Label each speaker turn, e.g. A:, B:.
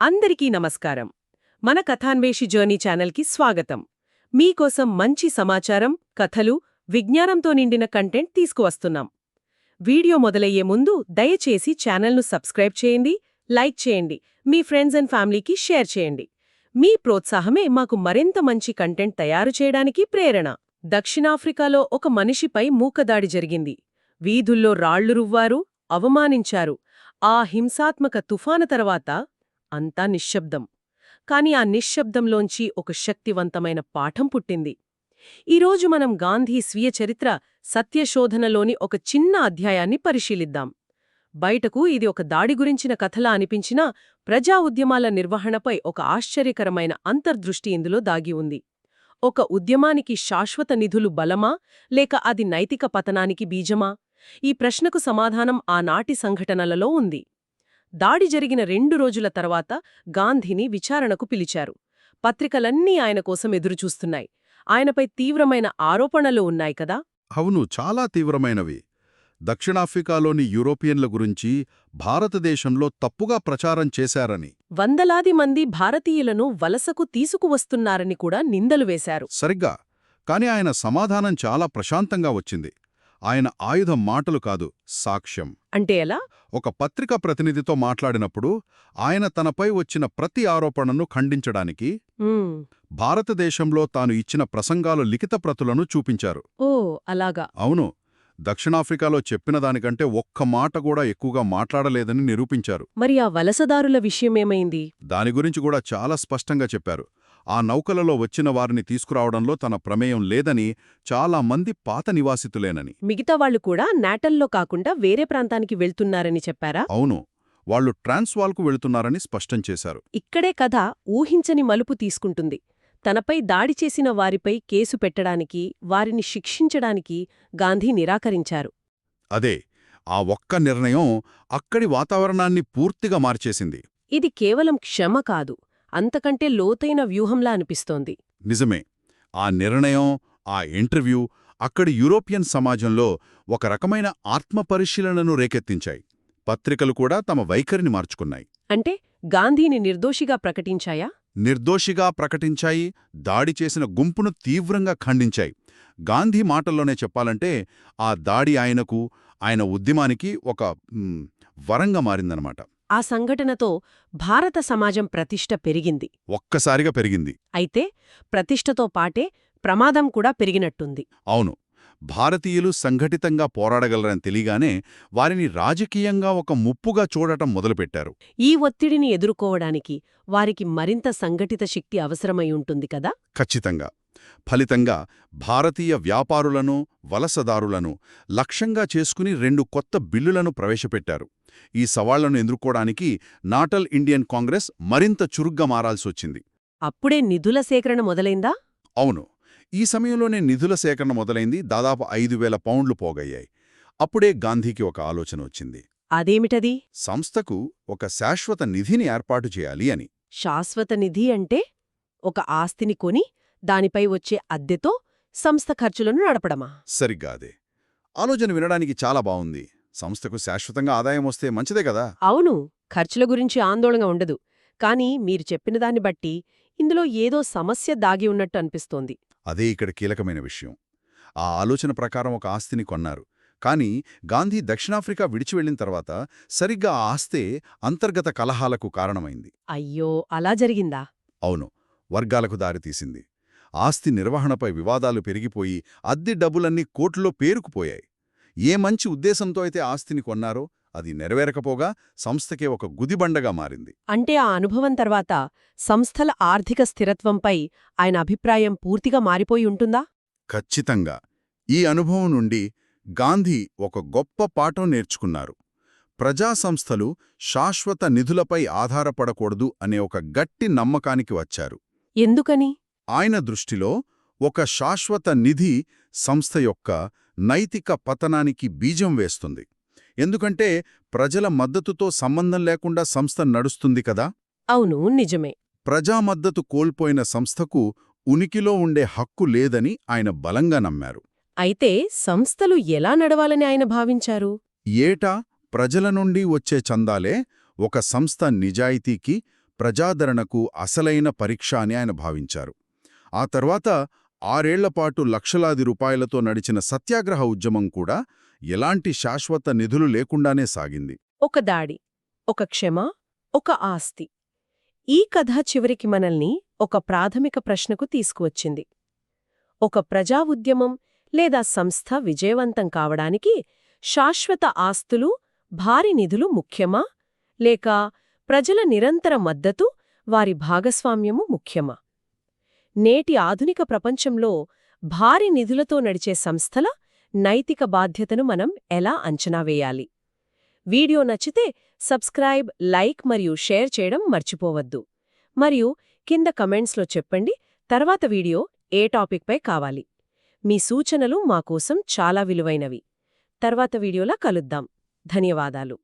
A: అందరికీ నమస్కారం. మన కథాన్వేషి జర్నీ ఛానల్కి స్వాగతం. మీకోసం మంచి సమాచారం, కథలు, విజ్ఞానంతో నిండిన కంటెంట్ తీసుకువస్తున్నాం. వీడియో మొదలయ్యే ముందు దయచేసి ఛానల్ను సబ్స్క్రైబ్ చేయండి, లైక్ చేయండి, మీ ఫ్రెండ్స్ అండ్ ఫ్యామిలీకి షేర్ చేయండి. మీ ప్రోత్సాహమే మాకు మరింత మంచి కంటెంట్ తయారు చేయడానికి ప్రేరణ. దక్షిణాఫ్రికాలో ఒక మనిషిపై మూకదాడి జరిగింది. వీధుల్లో రాళ్లు రువ్వారు, అవమానించారు. ఆ హింసాత్మక తుఫాను తర్వాత అంతా నిశ్శబ్దం. కాని ఆ నిశ్శబ్దంలోంచి ఒక శక్తివంతమైన పాఠం పుట్టింది. ఈరోజు మనం గాంధీ స్వీయ చరిత్ర సత్యశోధనలోని ఒక చిన్న అధ్యాయాన్ని పరిశీలిద్దాం. బయటకు ఇది ఒక దాడి గురించిన కథలా అనిపించినా ప్రజా ఉద్యమాల నిర్వహణపై ఒక ఆశ్చర్యకరమైన అంతర్దృష్టి ఇందులో దాగి ఉంది. ఒక ఉద్యమానికి శాశ్వత నిధులు బలమా, లేక అది నైతిక పతనానికి బీజమా? ఈ ప్రశ్నకు సమాధానం ఆనాటి సంఘటనలలో ఉంది. దాడి జరిగిన 2 రోజుల తర్వాత గాంధీని విచారణకు పిలిచారు. పత్రికలన్నీ ఆయన కోసం ఎదురుచూస్తున్నాయి. ఆయనపై తీవ్రమైన ఆరోపణలు ఉన్నాయి కదా.
B: అవును, చాలా తీవ్రమైనవి. దక్షిణాఫ్రికాలోని యూరోపియన్ల గురించి భారతదేశంలో తప్పుగా ప్రచారం చేశారని,
A: వందలాది మంది భారతీయులను వలసకు తీసుకువస్తున్నారని కూడా నిందలు వేశారు.
B: సరిగ్గా. కాని ఆయన సమాధానం చాలా ప్రశాంతంగా వచ్చింది. ఆయన ఆయుధం మాటలు కాదు, సాక్ష్యం.
A: అంటే ఎలా?
B: ఒక పత్రికా ప్రతినిధితో మాట్లాడినప్పుడు ఆయన తనపై వచ్చిన ప్రతి ఆరోపణను ఖండించడానికి భారతదేశంలో తాను ఇచ్చిన ప్రసంగాలు లిఖిత ప్రతులను చూపించారు.
A: ఓ అలాగా.
B: అవును, దక్షిణాఫ్రికాలో చెప్పిన దానికంటే ఒక్క మాట కూడా ఎక్కువగా మాట్లాడలేదని నిరూపించారు.
A: మరి ఆ వలసదారుల విషయమేమైంది?
B: దాని గురించి కూడా చాలా స్పష్టంగా చెప్పారు. ఆ నౌకలలో వచ్చిన వారిని తీసుకురావడంలో తన ప్రమేయం లేదని, చాలా మంది పాత నివాసితులేనని.
A: మిగతా వాళ్లు కూడా నాటల్లో కాకుండా వేరే ప్రాంతానికి వెళ్తున్నారని చెప్పారా?
B: అవును, వాళ్లు ట్రాన్స్వాల్కు వెళుతున్నారని స్పష్టం చేశారు.
A: ఇక్కడే కథ ఊహించని మలుపు తీసుకుంటుంది. తనపై దాడి చేసిన వారిపై కేసు పెట్టడానికి, వారిని శిక్షించడానికి గాంధీ నిరాకరించారు.
B: అదే, ఆ ఒక్క నిర్ణయం అక్కడి వాతావరణాన్ని పూర్తిగా మార్చేసింది.
A: ఇది కేవలం క్షమ కాదు, అంతకంటే లోతైన వ్యూహంలా అనిపిస్తోంది.
B: నిజమే. ఆ నిర్ణయం, ఆ ఇంటర్వ్యూ అక్కడి యూరోపియన్ సమాజంలో ఒక రకమైన ఆత్మపరిశీలనను రేకెత్తించాయి. పత్రికలు కూడా తమ వైఖరిని మార్చుకున్నాయి.
A: అంటే గాంధీని నిర్దోషిగా ప్రకటించాయా?
B: నిర్దోషిగా ప్రకటించాయి, దాడి చేసిన గుంపును తీవ్రంగా ఖండించాయి. గాంధీ మాటల్లోనే చెప్పాలంటే ఆ దాడి ఆయనకు, ఆయన ఉద్యమానికి ఒక వరంగా మారిందనమాట.
A: ఆ సంఘటనతో భారత సమాజం ప్రతిష్ట పెరిగింది.
B: ఒక్కసారిగా పెరిగింది.
A: అయితే ప్రతిష్టతో పాటే ప్రమాదం కూడా పెరిగినట్టుంది.
B: అవును, భారతీయులు సంఘటితంగా పోరాడగలరని తెలియగానే వారిని రాజకీయంగా ఒక ముప్పుగా చూడటం మొదలుపెట్టారు.
A: ఈ ఒత్తిడిని ఎదుర్కోవడానికి వారికి మరింత సంఘటిత శక్తి అవసరమై ఉంటుంది కదా.
B: ఖచ్చితంగా. ఫలితంగా భారతీయ వ్యాపారులను, వలసదారులను లక్ష్యంగా చేసుకుని 2 కొత్త బిల్లులను ప్రవేశపెట్టారు. ఈ సవాళ్లను ఎదుర్కోవడానికి నాటల్ ఇండియన్ కాంగ్రెస్ మరింత చురుగ్గా మారాల్సొచ్చింది.
A: అప్పుడే నిధుల సేకరణ మొదలైందా?
B: అవును, ఈ సమయంలోనే నిధుల సేకరణ మొదలైంది. దాదాపు 5,000 పౌండ్లు పోగయ్యాయి. అప్పుడే గాంధీకి ఒక ఆలోచన వచ్చింది.
A: అదేమిటది?
B: సంస్థకు ఒక శాశ్వత నిధిని ఏర్పాటు చేయాలి అని.
A: శాశ్వత నిధి అంటే ఒక ఆస్తిని కొని దానిపై వచ్చే అద్దెతో సంస్థ ఖర్చులను నడపడమా?
B: సరిగ్గా అదే. ఆలోచన వినడానికి చాలా బావుంది. సంస్థకు శాశ్వతంగా ఆదాయం వస్తే మంచిదే కదా.
A: అవును, ఖర్చుల గురించి ఆందోళన ఉండదు. కానీ మీరు చెప్పిన దాన్ని బట్టి ఇందులో ఏదో సమస్య దాగి ఉన్నట్టు అనిపిస్తోంది.
B: అదే ఇక్కడ కీలకమైన విషయం. ఆ ఆలోచన ప్రకారం ఒక ఆస్తిని కొన్నారు. కానీ గాంధీ దక్షిణాఫ్రికా విడిచి వెళ్లిన తర్వాత సరిగ్గా ఆ ఆస్తే అంతర్గత కలహాలకు కారణమైంది.
A: అయ్యో, అలా జరిగిందా?
B: అవును, వర్గాలకు దారితీసింది. ఆస్తి నిర్వహణపై వివాదాలు పెరిగిపోయి అద్దె డబ్బులన్నీ కోర్టులో పేరుకుపోయాయి. ఏ మంచి ఉద్దేశంతో అయితే ఆస్తిని కొన్నారో అది నెరవేరకపోగా సంస్థకే ఒక గుదిబండగా మారింది.
A: అంటే ఆ అనుభవం తర్వాత సంస్థల ఆర్థిక స్థిరత్వంపై ఆయన అభిప్రాయం పూర్తిగా మారిపోయి ఉంటుందా?
B: ఖచ్చితంగా. ఈ అనుభవం నుండి గాంధీ ఒక గొప్ప పాఠం నేర్చుకున్నారు. ప్రజా సంస్థలు శాశ్వత నిధులపై ఆధారపడకూడదు అనే ఒక గట్టి నమ్మకానికి వచ్చారు.
A: ఎందుకని?
B: ఆయన దృష్టిలో ఒక శాశ్వత నిధి సంస్థ యొక్క నైతిక పతనానికి బీజం వేస్తుంది. ఎందుకంటే ప్రజల మద్దతుతో సంబంధం లేకుండా సంస్థ నడుస్తుంది కదా.
A: అవును, నిజమే.
B: ప్రజా మద్దతు కోల్పోయిన సంస్థకు ఉనికిలో ఉండే హక్కు లేదని ఆయన బలంగా నమ్మారు.
A: అయితే సంస్థలు ఎలా నడవాలని ఆయన భావించారు?
B: ఏటా ప్రజల నుండి వచ్చే చందాలే ఒక సంస్థ నిజాయితీకి, ప్రజాదరణకు అసలైన పరీక్ష అని ఆయన భావించారు. ఆ తర్వాత 6 ఏళ్లపాటు లక్షలాది రూపాయలతో నడిచిన సత్యాగ్రహ ఉద్యమం కూడా ఎలాంటి శాశ్వత నిధులు లేకుండానే సాగింది.
A: ఒక దాడి, ఒక క్షమ, ఒక ఆస్తి. ఈ కథ చివరికి మనల్ని ఒక ప్రాథమిక ప్రశ్నకు తీసుకువచ్చింది. ఒక ప్రజా ఉద్యమం లేదా సంస్థ విజయవంతం కావడానికి శాశ్వత ఆస్తులు, భారీ నిధులు ముఖ్యమా? లేక ప్రజల నిరంతర మద్దతు, వారి భాగస్వామ్యము ముఖ్యమా? నేటి ఆధునిక ప్రపంచంలో భారీ నిధులతో నడిచే సంస్థల నైతిక బాధ్యతను మనం ఎలా అంచనా వేయాలి? వీడియో నచ్చితే సబ్స్క్రైబ్, లైక్ మరియు షేర్ చేయడం మర్చిపోవద్దు. మరియు కింద కమెంట్స్లో చెప్పండి తర్వాత వీడియో ఏ టాపిక్పై కావాలి. మీ సూచనలు మాకోసం చాలా విలువైనవి. తర్వాత వీడియోలా కలుద్దాం. ధన్యవాదాలు.